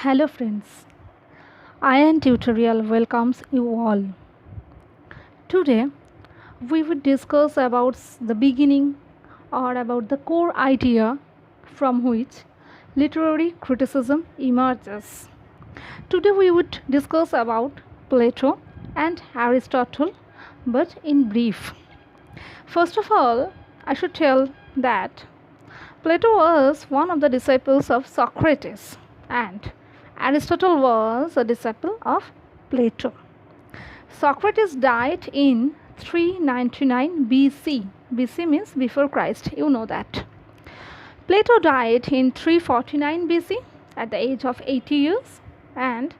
Hello friends, Iron Tutorial welcomes you all. Today we will discuss about the beginning or about the core idea from which literary criticism emerges. Today we would discuss about Plato and Aristotle, but in brief. First of all, I should tell that Plato was one of the disciples of Socrates and Aristotle was a disciple of Plato. Socrates died in 399 BC. BC means before Christ, you know that. Plato died in 349 BC at the age of 80 years, and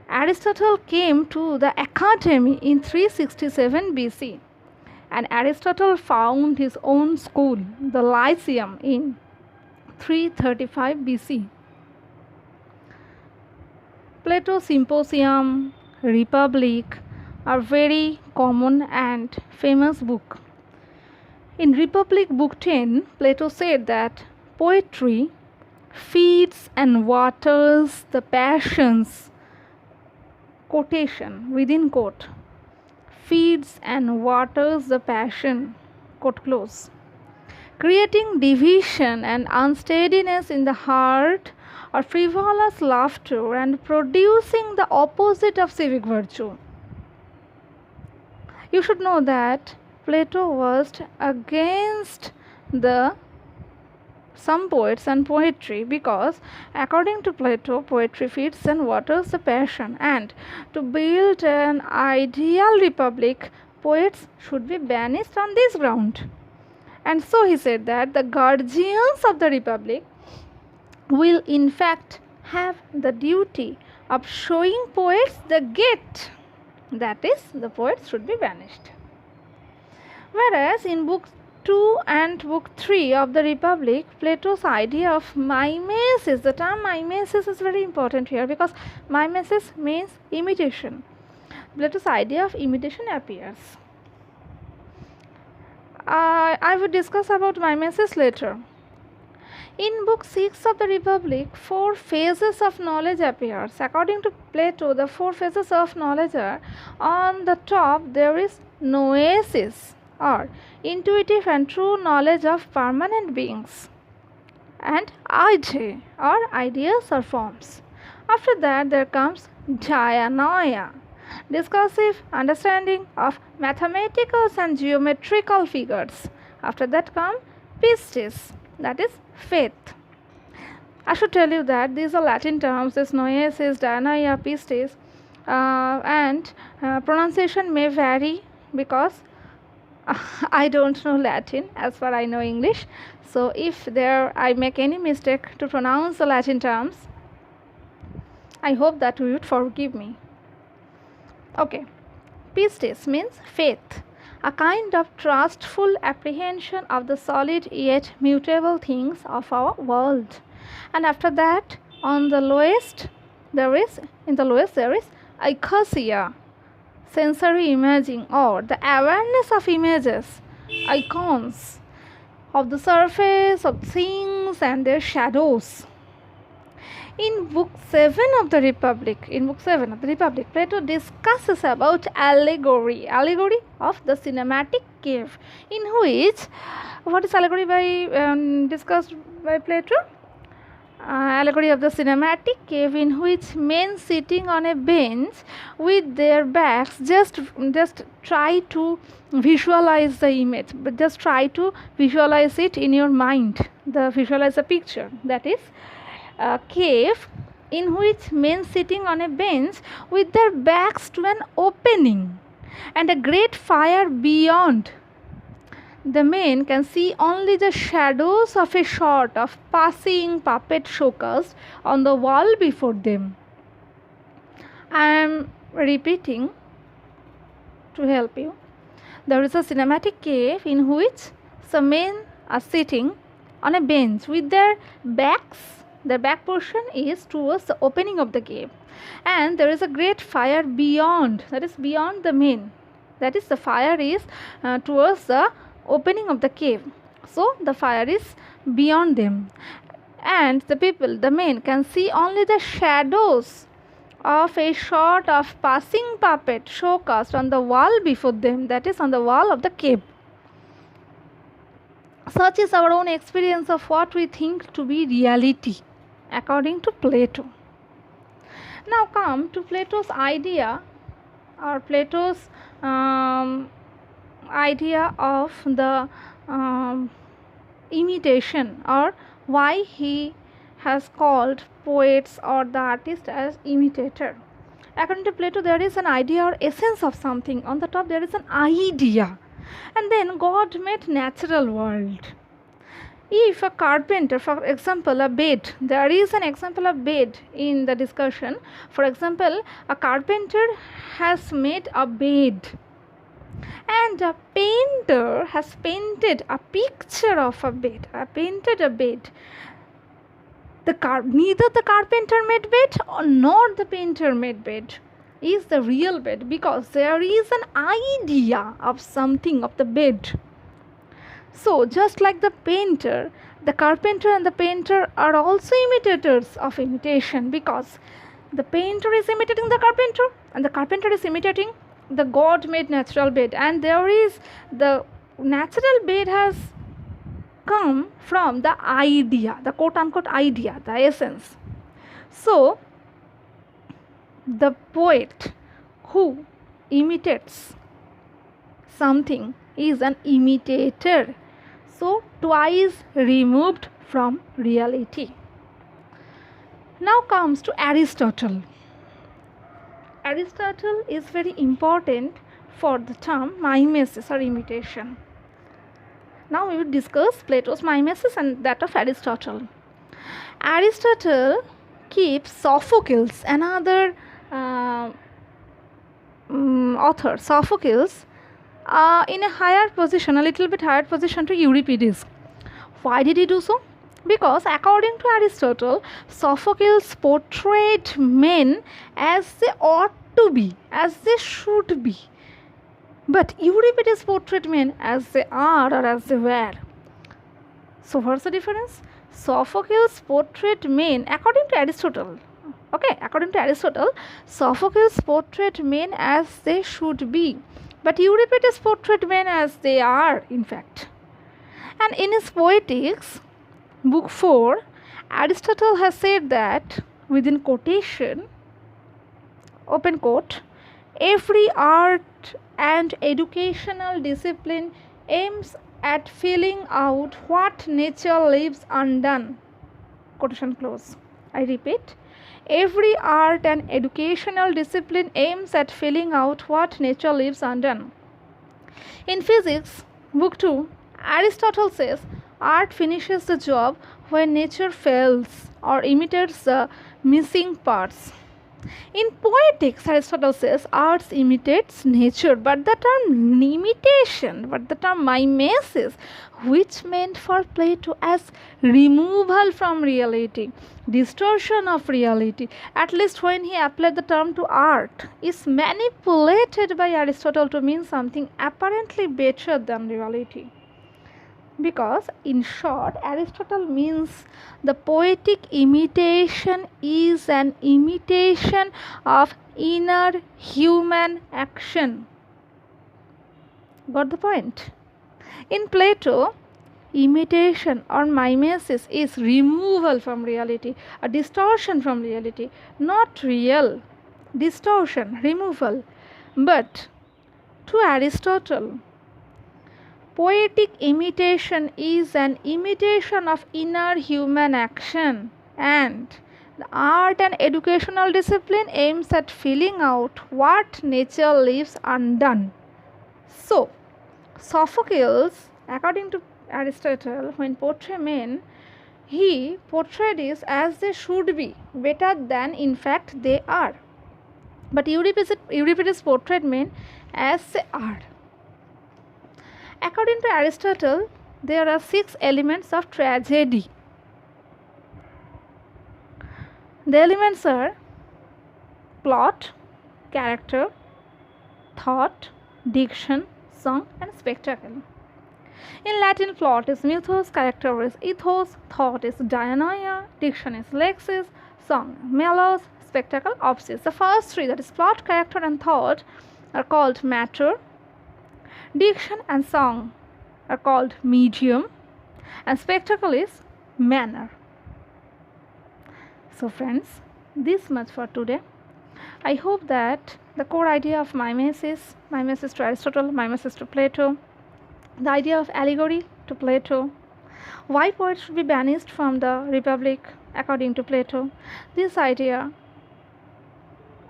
Aristotle came to the academy in 367 BC. And Aristotle found his own school, the Lyceum, in 335 BC. Plato's Symposium, Republic are very common and famous book. In Republic Book 10, Plato said that poetry feeds and waters the passions, quotation within quote, feeds and waters the passion, quote close, creating division and unsteadiness in the heart or frivolous laughter and producing the opposite of civic virtue. You should know that Plato was against some poets and poetry because according to Plato, poetry feeds and waters the passion, and to build an ideal republic, poets should be banished on this ground. And so he said that the guardians of the republic will in fact have the duty of showing poets the gate, that is, the poets should be banished. Whereas in book 2 and book 3 of the Republic, Plato's idea of mimesis, the term mimesis is very important here because mimesis means imitation. Plato's idea of imitation appears. I will discuss about mimesis later. In book 6 of the Republic, 4 phases of knowledge appears. According to Plato, the 4 phases of knowledge are: on the top there is noēsis, or intuitive and true knowledge of permanent beings, and eidē, or ideas or forms. After that there comes dianoia, discursive understanding of mathematical and geometrical figures. After that come pistis, that is faith. I should tell you that these are Latin terms, this noēsis, dianoia, pistis, and pronunciation may vary because I don't know Latin as far I know English. So if I make any mistake to pronounce the Latin terms, I hope that you would forgive me. Okay, pistis means faith, a kind of trustful apprehension of the solid yet mutable things of our world. And after that, on the lowest there is eikasia, sensory imaging, or the awareness of images, icons of the surface of things and their shadows. In book 7 of the Republic, Plato discusses about allegory of the cinematic cave, in which, what is allegory discussed by Plato? Allegory of the cinematic cave, in which men sitting on a bench with their backs just try to visualize the image, but just try to visualize it in your mind, visualize a picture, that is a cave in which men sitting on a bench with their backs to an opening and a great fire beyond. The men can see only the shadows of a sort of passing puppet showcased on the wall before them. I am repeating to help you. There is a cinematic cave in which some men are sitting on a bench with their backs. The back portion is towards the opening of the cave, and there is a great fire beyond, that is beyond the men, that is the fire is towards the opening of the cave, so the fire is beyond them. and the people, the men, can see only the shadows of a sort of passing puppet showcased on the wall before them, that is, on the wall of the cave. Such is our own experience of what we think to be reality, according to Plato. Now come to Plato's idea, or Plato's idea of the imitation, or why he has called poets or the artist as imitator. According to Plato, there is an idea or essence of something. On the top there is an idea, and then God made natural world. If a carpenter, for example, a bed, there is an example of bed in the discussion. For example, a carpenter has made a bed, and a painter has painted a picture of a bed, painted a bed. Neither the carpenter made bed nor the painter made bed is the real bed, because there is an idea of something of the bed. So just like the painter, the carpenter and the painter are also imitators of imitation, because the painter is imitating the carpenter and the carpenter is imitating the God made natural bed, and there is the natural bed has come from the idea, the quote unquote idea, the essence. So the poet who imitates something is an imitator, so twice removed from reality. Now comes to Aristotle. Aristotle is very important for the term mimesis or imitation. Now we will discuss Plato's mimesis and that of Aristotle. Aristotle keeps Sophocles, another author, Sophocles, in a higher position, a little bit higher position to Euripides. Why did he do so? Because according to Aristotle, Sophocles portrayed men as they ought to be, as they should be. But Euripides portrayed men as they are or as they were. So what's the difference? Sophocles portrayed men according to Aristotle. Okay, according to Aristotle, Sophocles portrayed men as they should be, but Euripides portrayed men as they are, in fact. And in his Poetics, book 4, Aristotle has said that, within quotation, open quote, every art and educational discipline aims at filling out what nature leaves undone. Quotation close. I repeat, every art and educational discipline aims at filling out what nature leaves undone. In Physics, book 2, Aristotle says art finishes the job when nature fails or imitates the missing parts. In Poetics, Aristotle says art imitates nature, but the term imitation, but the term mimesis, which meant for Plato as removal from reality, distortion of reality, at least when he applied the term to art, is manipulated by Aristotle to mean something apparently better than reality. Because, in short, Aristotle means the poetic imitation is an imitation of inner human action. Got the point? In Plato, imitation or mimesis is removal from reality, a distortion from reality, not real. Distortion, removal. But to Aristotle, poetic imitation is an imitation of inner human action, and the art and educational discipline aims at filling out what nature leaves undone. So, Sophocles, according to Aristotle, when portray men, he portrayed it as they should be, better than in fact they are. But Euripides portrayed men as they are. According to Aristotle, there are 6 elements of tragedy. The elements are plot, character, thought, diction, song, and spectacle. In Latin, plot is muthos, character is ēthos, thought is dianoia, diction is lexis, song melos, spectacle opsis. The first three, that is plot, character and thought, are called matter. Diction and song are called medium, and spectacle is manner. So friends, this much for today. I hope that the core idea of mimesis to Aristotle, mimesis to Plato, the idea of allegory to Plato, why poets should be banished from the Republic according to Plato, this idea,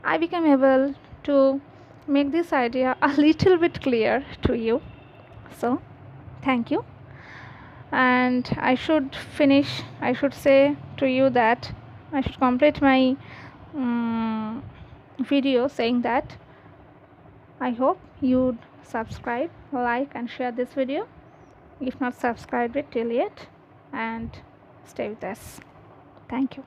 I became able to make this idea a little bit clear to you. So thank you. And I should say to you that I should complete my video saying that I hope you'd subscribe, like and share this video if not subscribed it till yet, and stay with us. Thank you.